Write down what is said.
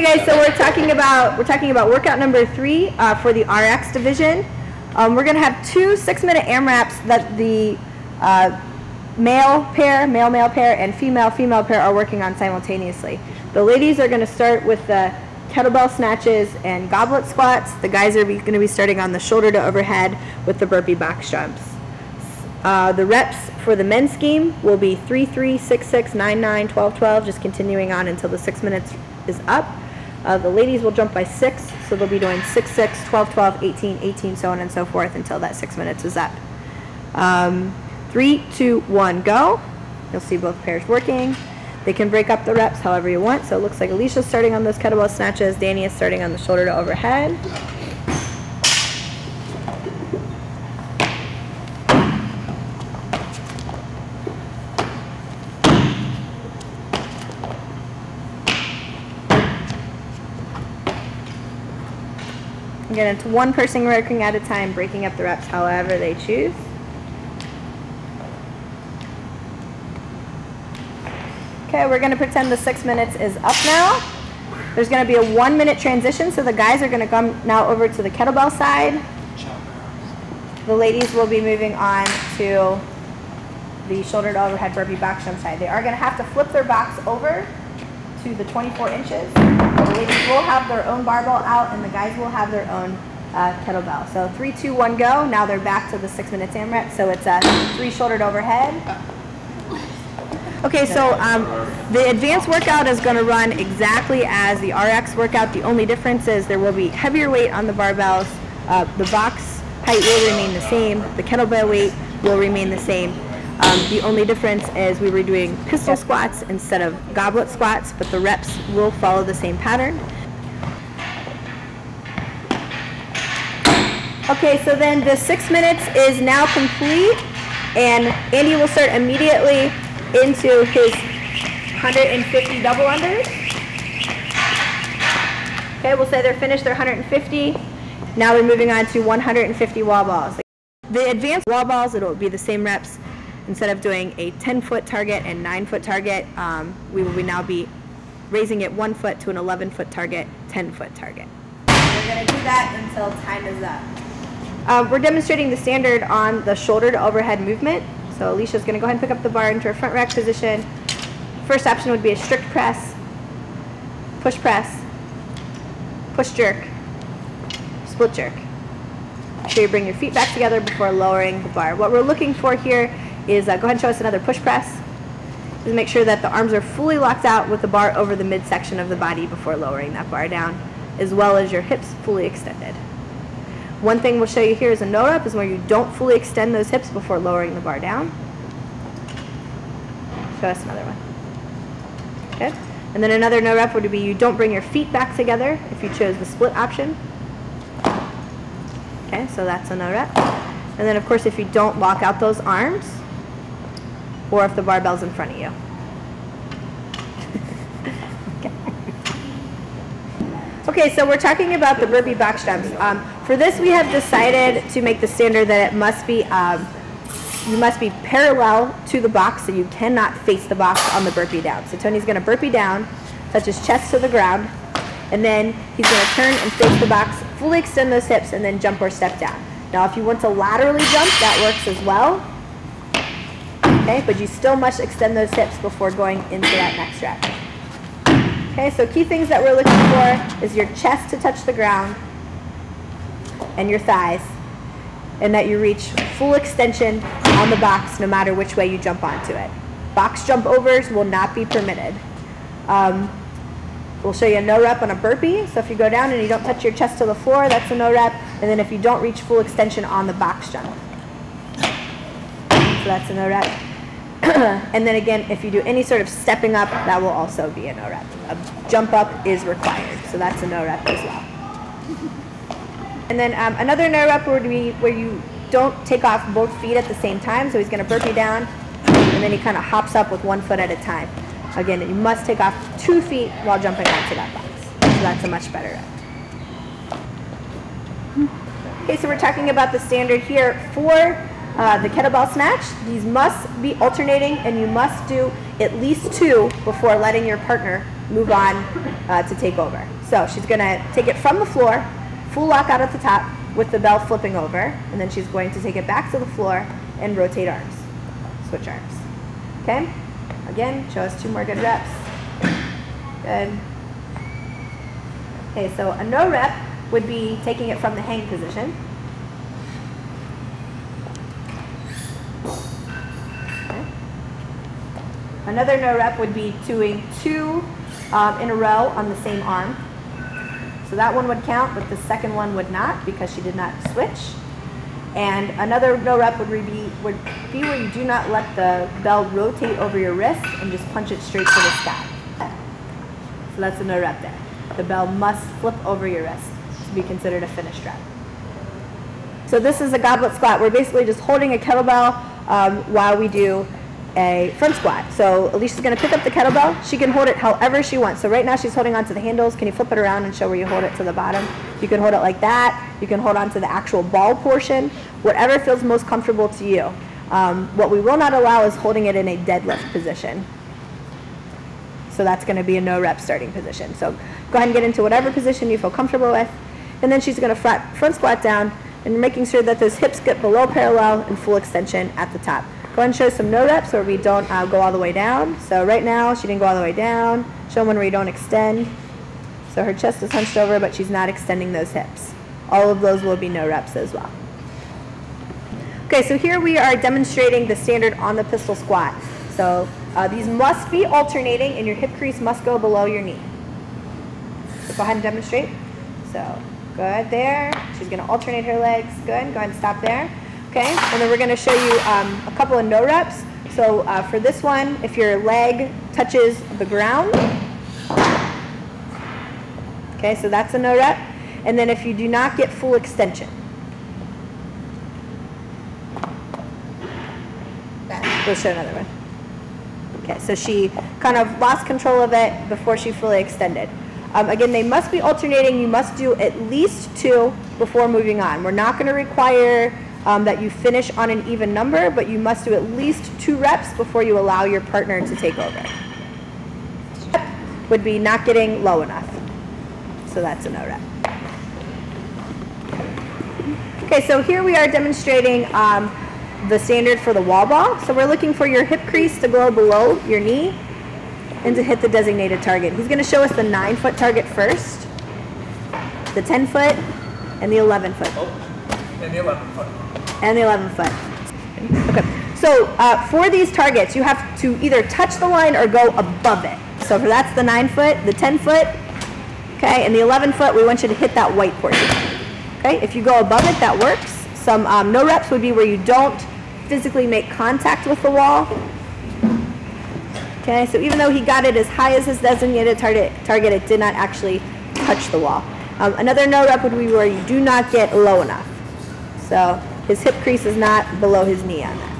Okay guys, so we're talking about workout number 3 for the RX division. We're going to have 2 6-minute AMRAPs that the male pair, male pair, and female pair are working on simultaneously. The ladies are going to start with the kettlebell snatches and goblet squats. The guys are going to be starting on the shoulder to overhead with the burpee box jumps. The reps for the men's scheme will be 3, 3, 6, 6, 9, 9, 12, 12, just continuing on until the 6 minutes is up. The ladies will jump by 6, so they'll be doing 6, 6, 12, 12, 18, 18, so on and so forth until that 6 minutes is up. 3, 2, 1, go. You'll see both pairs working. They can break up the reps however you want. So it looks like Alicia's starting on those kettlebell snatches. Danny is starting on the shoulder to overhead. Again, it's one person working at a time, breaking up the reps however they choose. Okay, we're going to pretend the 6 minutes is up now. There's going to be a 1-minute transition, so the guys are going to come now over to the kettlebell side. The ladies will be moving on to the shoulder to overhead burpee box jump side. They are going to have to flip their box over to the 24 inches. The ladies will have their own barbell out and the guys will have their own kettlebell. So 3, 2, 1, go. Now they're back to the 6 minutes AMRAP. So it's 3 shoulder to overhead. Okay, so the advanced workout is going to run exactly as the RX workout. The only difference is there will be heavier weight on the barbells. The box height will remain the same. The kettlebell weight will remain the same. The only difference is we were doing pistol squats instead of goblet squats, but the reps will follow the same pattern. Okay, so then the 6 minutes is now complete, and Andy will start immediately into his 150 double unders. Okay, we'll say they're finished their 150. Now we're moving on to 150 wall balls. The advanced wall balls, it'll be the same reps. Instead of doing a 10-foot target and 9-foot target, we will now be raising it 1 foot to an 11-foot target, 10-foot target. We're going to do that until time is up. We're demonstrating the standard on the shoulder to overhead movement. So Alicia's going to go ahead and pick up the bar into her front rack position. First option would be a strict press, push jerk, split jerk. Make sure you bring your feet back together before lowering the bar. What we're looking for here is, go ahead and show us another push press. Just make sure that the arms are fully locked out with the bar over the midsection of the body before lowering that bar down, as well as your hips fully extended. One thing we'll show you here is a no rep is where you don't fully extend those hips before lowering the bar down. Show us another one. Okay. And then another no rep would be you don't bring your feet back together if you chose the split option. Okay, so that's a no rep. And then of course if you don't lock out those arms, or if the barbell's in front of you. Okay, so we're talking about the burpee box jumps. For this, we have decided to make the standard that it must be, you must be parallel to the box, so you cannot face the box on the burpee down. So Tony's going to burpee down, touch his chest to the ground, and then he's going to turn and face the box, fully extend those hips, and then jump or step down. Now, if you want to laterally jump, that works as well. Okay, but you still must extend those hips before going into that next rep. Okay, so key things that we're looking for is your chest to touch the ground and your thighs, and that you reach full extension on the box no matter which way you jump onto it. Box jump overs will not be permitted. We'll show you a no rep on a burpee. So if you go down and you don't touch your chest to the floor, that's a no rep. And then if you don't reach full extension on the box jump, so that's a no rep. And then again, if you do any sort of stepping up, that will also be a no rep. A jump up is required, so that's a no rep as well. And then another no rep would be where you don't take off both feet at the same time. So he's going to burpee down, and then he kind of hops up with 1 foot at a time. Again, you must take off 2 feet while jumping onto that box. So that's a much better rep. Okay, so we're talking about the standard here for the kettlebell snatch. These must be alternating, and you must do at least 2 before letting your partner move on to take over. So she's going to take it from the floor, full lockout at the top with the bell flipping over, and then she's going to take it back to the floor and rotate arms, switch arms. Okay? Again, show us 2 more good reps. Good. Okay, so a no rep would be taking it from the hang position. Okay. Another no rep would be doing 2 in a row on the same arm. So that one would count, but the second one would not because she did not switch. And another no rep would be where you do not let the bell rotate over your wrist and just punch it straight to the sky. So that's a no rep there. The bell must flip over your wrist to be considered a finished rep. So this is a goblet squat. We're basically just holding a kettlebell while we do a front squat. So Alicia's going to pick up the kettlebell. She can hold it however she wants. So right now she's holding onto the handles. Can you flip it around and show where you hold it to the bottom? You can hold it like that. You can hold onto the actual ball portion. Whatever feels most comfortable to you. What we will not allow is holding it in a deadlift position. So that's going to be a no rep starting position. So go ahead and get into whatever position you feel comfortable with. And then she's going to front squat down and making sure that those hips get below parallel and full extension at the top. Go ahead and show some no reps where we don't go all the way down. So right now she didn't go all the way down. Show one where you don't extend. So her chest is hunched over, but she's not extending those hips. All of those will be no reps as well. Okay, so here we are demonstrating the standard on the pistol squat. So these must be alternating and your hip crease must go below your knee. So go ahead and demonstrate. So good there. She's going to alternate her legs. Good. Go ahead and stop there. Okay, and then we're going to show you a couple of no reps. So for this one, if your leg touches the ground, okay, so that's a no rep. And then if you do not get full extension, we'll show another one. Okay, so she kind of lost control of it before she fully extended. Again, they must be alternating. You must do at least 2 before moving on. We're not going to require that you finish on an even number, but you must do at least 2 reps before you allow your partner to take over. Would be not getting low enough. So that's a no rep. Okay, so here we are demonstrating the standard for the wall ball. So we're looking for your hip crease to go below your knee and to hit the designated target. He's going to show us the 9-foot target first, the 10-foot, and the 11-foot. Oh, and the 11-foot. And the 11-foot. Okay, so for these targets, you have to either touch the line or go above it. So for that's the 9-foot, the 10-foot, okay, and the 11-foot, we want you to hit that white portion. Okay, if you go above it, that works. Some no reps would be where you don't physically make contact with the wall. Okay, so even though he got it as high as his designated target, it did not actually touch the wall. Another no rep would be where you do not get low enough. So his hip crease is not below his knee on that.